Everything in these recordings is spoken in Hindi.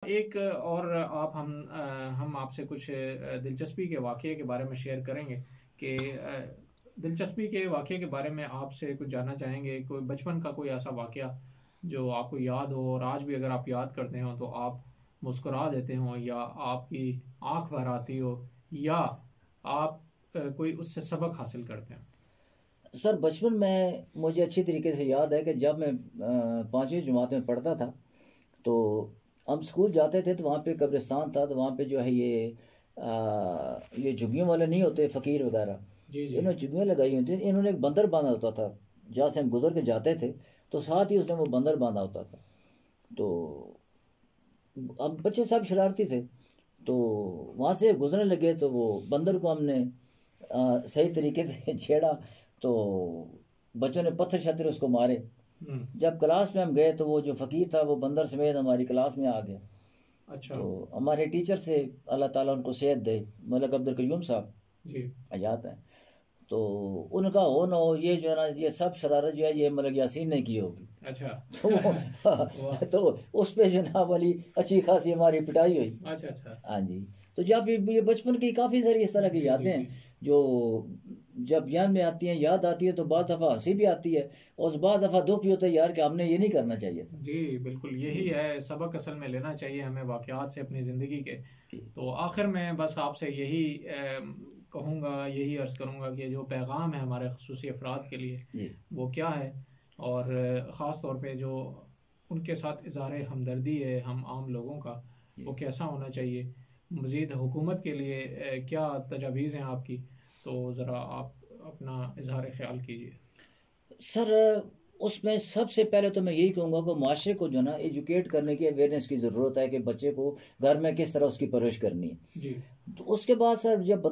एक और आप हम आपसे कुछ दिलचस्पी के वाक़ये के बारे में शेयर करेंगे कि दिलचस्पी के वाक़ये के बारे में आपसे कुछ जानना चाहेंगे। कोई बचपन का कोई ऐसा वाक़या जो आपको याद हो और आज भी अगर आप याद करते हो तो आप मुस्कुरा देते हो या आपकी आंख भर आती हो या आप कोई उससे सबक हासिल करते हो। सर बचपन में मुझे अच्छी तरीके से याद है कि जब मैं 5वीं जमात में पढ़ता था तो हम स्कूल जाते थे तो वहाँ पे कब्रिस्तान था। तो वहाँ पे जो है ये झुग्गियों वाले नहीं होते फ़कीर वगैरह, जी जी। इन्होंने झुग्गियाँ लगाई हुई थी। इन्होंने एक बंदर बांधा होता था, जहाँ से हम गुजर के जाते थे तो साथ ही उसने वो बंदर बांधा होता था। तो अब बच्चे सब शरारती थे, तो वहाँ से गुजरने लगे तो वो बंदर को हमने सही तरीके से छेड़ा तो बच्चों ने पत्थर शत्थर उसको मारे। हम्म। जब क्लास में हम गए तो वो जो फ़कीर था वो बंदर समेत हमारी क्लास में आ गया। अच्छा। तो हमारे टीचर से, अल्लाह ताला उनको सेहत दे, मलक अब्दुल कयूम साहब जी। हयात हैं, तो उनका हो ना हो ये जो है ना ये सब शरारत जो है ये मलक यासीन ने की होगी। अच्छा। वाह। तो उस पे जनाब वाली अच्छी खासी हमारी पिटाई हुई। अच्छा अच्छा। हाँ जी। तो जब ये बचपन की काफ़ी सारी इस तरह की जी जी यादें जी। हैं जो जब याद में आती हैं, याद आती है तो बाद दफ़ा हंसी भी आती है और बाद दफ़ा दुख भी होता है यार कि हमने ये नहीं करना चाहिए था। जी बिल्कुल यही जी है सबक असल में लेना चाहिए हमें वाक़यात से अपनी ज़िंदगी के। जी तो आखिर में बस आपसे यही कहूँगा, यही अर्ज़ करूँगा कि जो पैगाम है हमारे ख़ुसूसी अफराद के लिए जी वो क्या है, और ख़ास तौर पे जो उनके साथ इज़हार हमदर्दी है हम आम लोगों का, जी। वो कैसा होना चाहिए। मज़ीद हुकूमत के लिए क्या तजावीज़ हैं आपकी, तो ज़रा आप अपना इज़हार ख्याल कीजिए। सर उसमें सबसे पहले तो मैं यही कहूँगा कि माशरे को जो ना एजुकेट करने की, अवेयरनेस की ज़रूरत है कि बच्चे को घर में किस तरह उसकी परवरिश करनी है। जी। तो उसके बाद सर जब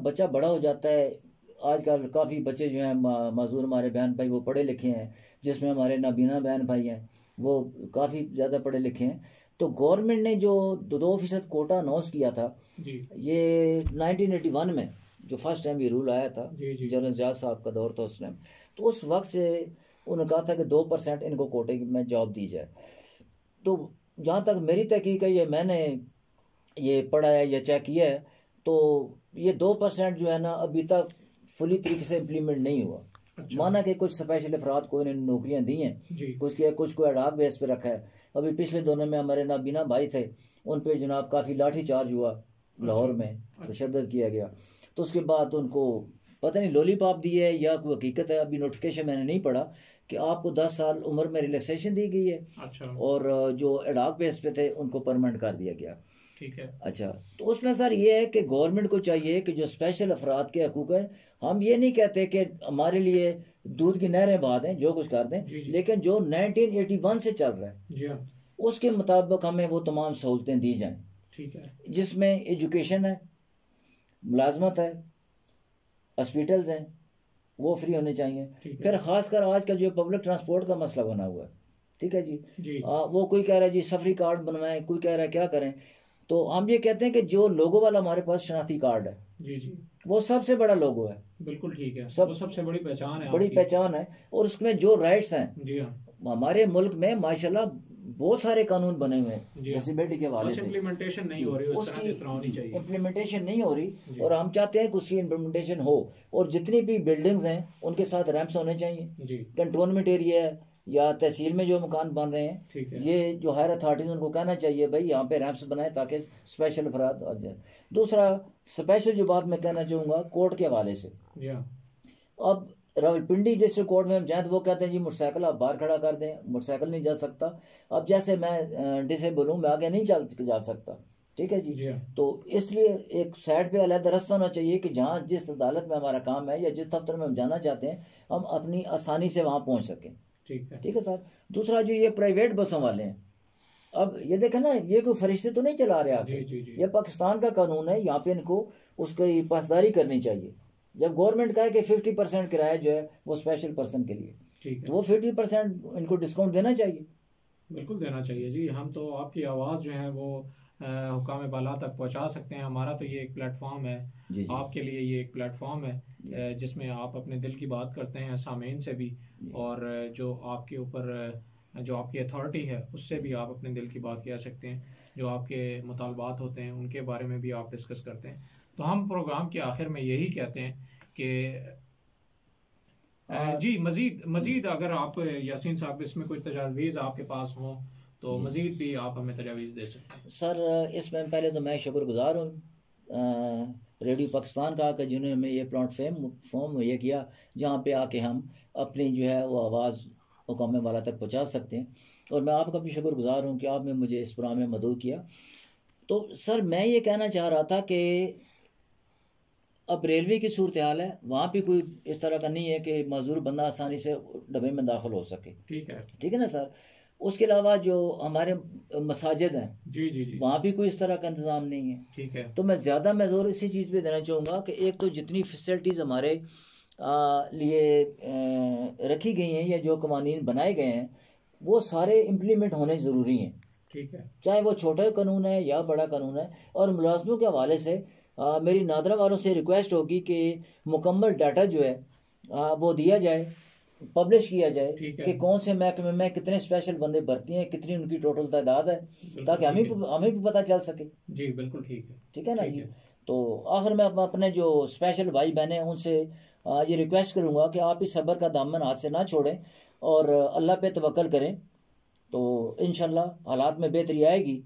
बच्चा बड़ा हो जाता है, आजकल काफ़ी बच्चे जो हैं माजूर हमारे बहन भाई वो पढ़े लिखे हैं, जिसमें हमारे नाबीना बहन भाई हैं वो काफ़ी ज़्यादा पढ़े लिखे हैं। तो गवर्नमेंट ने जो 2% कोटा अनाउंस किया था जी ये 1981 में, जो फर्स्ट टाइम ये रूल आया था, जी जी। जनरल एजाज साहब का दौर था उस टाइम। तो उस वक्त से उन्होंने कहा था कि 2% इनको कोटे में जॉब दी जाए। तो जहाँ तक मेरी तहकीक है, ये मैंने ये पढ़ा है या चेक किया है, तो ये 2% जो है ना अभी तक फुली तरीके से इम्प्लीमेंट नहीं हुआ। अच्छा। माना कि कुछ स्पेशल अफराद को इन्होंने नौकरियां दी हैं, जी। कुछ को एडाक बेस पे रखा है। अभी पिछले दोनों में हमारे नाबीना भाई थे, उन पे जनाब काफ़ी लाठी चार्ज हुआ, अच्छा लाहौर में अच्छा। तशद्दुद किया गया। तो उसके बाद उनको पता नहीं लॉलीपॉप दी है या कोई हकीकत है, अभी नोटिफिकेशन मैंने नहीं पढ़ा कि आपको 10 साल उम्र में रिलैक्सेशन दी गई है अच्छा। और जो एडाक बेस पे थे उनको परमानेंट कर दिया गया। ठीक है। अच्छा। तो उसमें सर ये है कि गवर्नमेंट को चाहिए कि जो स्पेशल अफराद के हकूक़ हैं, हम ये नहीं कहते कि हमारे लिए दूध की नहरें बहा दें, जो कुछ कर दें, जी जी। लेकिन जो 1981 से चल रहा है जी हाँ। उसके मुताबिक हमें वो तमाम सहूलतें दी जाएं, ठीक है। जिसमें एजुकेशन है, मुलाजमत है, हॉस्पिटल्स हैं, वो फ्री होने चाहिए। ठीक है। फिर ख़ासकर आज का जो पब्लिक ट्रांसपोर्ट का मसला बना हुआ है, ठीक है जी। जी वो कोई कह रहा है जी सफरी कार्ड बनवाएं, कोई कह रहा है क्या करें। तो हम ये कहते हैं कि जो लोगो वाला हमारे पास शनाख्ती कार्ड है जी जी। वो सबसे बड़ा लोगो है, बिल्कुल ठीक है, वो सब सबसे बड़ी पहचान है बड़ी आपकी। पहचान है। और उसमें जो राइट्स हैं, जी हाँ। हमारे मुल्क में माशाल्लाह बहुत सारे कानून बने हुए हैं जी हाँ। डिसेबिलिटी के हवाले बस से। इम्प्लीमेंटेशन नहीं जी हो रही उस तरह उसकी जिस तरह होनी जी चाहिए। इम्प्लीमेंटेशन नहीं हो रही, जी और हम चाहते हैं कि उसकी इम्प्लीमेंटेशन हो। और जितनी भी बिल्डिंग्स हैं उनके साथ रैंप्स होने चाहिए। जी। कंटोनमेंट एरिया है या तहसील में जो मकान बन रहे हैं, ठीक है। ये जो हायर अथॉरिटीज़ उनको कहना चाहिए भाई यहाँ पे रैंप्स बनाएं ताकि स्पेशल अफराद आ जाए। दूसरा स्पेशल जो बात मैं कहना चाहूँगा कोर्ट के हवाले से, जी हाँ। अब रावलपिंडी डिस्ट्रिक्ट कोर्ट में हम जाए तो वो कहते हैं जी मोटरसाइकिल आप बाहर खड़ा कर दें, मोटरसाइकिल नहीं जा सकता। अब जैसे मैं डिसेबल हूँ, मैं आगे नहीं चल जा सकता, ठीक है जी। जी हाँ। तो इसलिए एक साइड पे अलग रास्ता होना चाहिए कि जहाँ जिस अदालत में हमारा काम है या जिस दफ्तर में हम जाना चाहते हैं हम अपनी आसानी से वहाँ पहुँच सकें, ठीक है। ठीक है सर। दूसरा जो ये प्राइवेट बसों वाले हैं, अब ये देखें ना, ये कोई फरिश्ते तो नहीं चला रहे आके, जी जी जी। ये पाकिस्तान का कानून है, यहाँ पे इनको उसकी पासदारी करनी चाहिए। जब गवर्नमेंट कहे कि 50% किराया जो है वो स्पेशल पर्सन के लिए, ठीक तो है। वो 50% इनको डिस्काउंट देना चाहिए। बिल्कुल देना चाहिए जी। हम तो आपकी आवाज़ जो है वो हुकाम बाला तक पहुंचा सकते हैं। हमारा तो ये एक प्लेटफॉर्म है, जी जी आपके लिए ये एक प्लेटफॉर्म है जी जिसमें आप अपने दिल की बात करते हैं सामीन से भी, जी और जो आपके ऊपर जो आपकी अथॉरिटी है उससे भी आप अपने दिल की बात कह सकते हैं। जो आपके मुतालबात होते हैं उनके बारे में भी आप डिस्कस करते हैं। तो हम प्रोग्राम के आखिर में यही कहते हैं कि आ, जी मज़ीद मज़ीद अगर आप यासीन साहब इसमें कोई तजावीज़ आपके पास हों तो जी मज़ीद भी आप हमें तजावीज़ दे सकते हैं। सर, इसमें पहले तो मैं शुक्रगुजार हूँ रेडियो पाकिस्तान का कि जिन्होंने हमें ये प्लेटफॉर्म फॉर्म मुहैया किया जहाँ पे आके हम अपनी जो है वो आवाज़ मुकाम वाला तक पहुँचा सकते हैं। और मैं आपका भी शुक्रगुजार हूँ कि आपने मुझे इस प्रोग्राम में मदद किया। तो सर मैं ये कहना चाह रहा था कि अब रेलवे की सूरत हाल है, वहाँ भी कोई इस तरह का नहीं है कि मजदूर बंदा आसानी से डब्बे में दाखिल हो सके। ठीक है। ठीक है ना सर। उसके अलावा जो हमारे मसाजिद हैं, जी जी जी। वहाँ भी कोई इस तरह का इंतज़ाम नहीं है। ठीक है। तो मैं ज़ोर इसी चीज़ पे देना चाहूँगा कि एक तो जितनी फैसिलिटीज़ हमारे लिए रखी गई हैं या जो कवानीन बनाए गए हैं वो सारे इम्प्लीमेंट होने ज़रूरी हैं। ठीक है। चाहे वो छोटा कानून है या बड़ा कानून है। और मुलाजमों के हवाले से मेरी नादरा वालों से रिक्वेस्ट होगी कि मुकम्मल डाटा जो है वो दिया जाए, पब्लिश किया जाए ठीक है। कि कौन से महकमे में कितने स्पेशल बंदे भर्ती हैं, कितनी उनकी टोटल तादाद है, बिल्कुल ताकि ठीक है। हमें भी पता चल सके। जी बिल्कुल ठीक है। ठीक है ना ठीक जी। है। तो आखिर में अपने जो स्पेशल भाई बहन हैं उनसे ये रिक्वेस्ट करूँगा कि आप इस सब्र का दामन हाथ से ना छोड़ें और अल्लाह पे तवक्कल करें। तो इंशाल्लाह हालात में बेहतरी आएगी।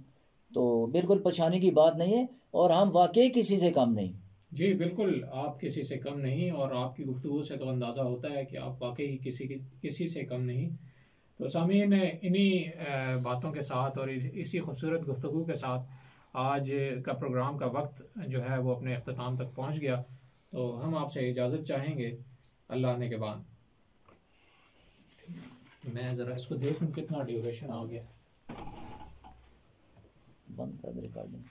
तो बिल्कुल परेशानी की बात नहीं है और हम वाकई किसी से कम नहीं। जी बिल्कुल आप किसी से कम नहीं, और आपकी गुफ्तगू से तो अंदाज़ा होता है कि आप वाकई किसी से कम नहीं। तो सामीन इन्हीं बातों के साथ और इसी खूबसूरत गुफ्तगू के साथ आज का प्रोग्राम का वक्त जो है वो अपने अख्ताम तक पहुंच गया। तो हम आपसे इजाज़त चाहेंगे अल्लाह आने के बाद। मैं ज़रा इसको देखूं कितना ड्यूरेशन आ गया। बंद कर दे रिकॉर्डिंग।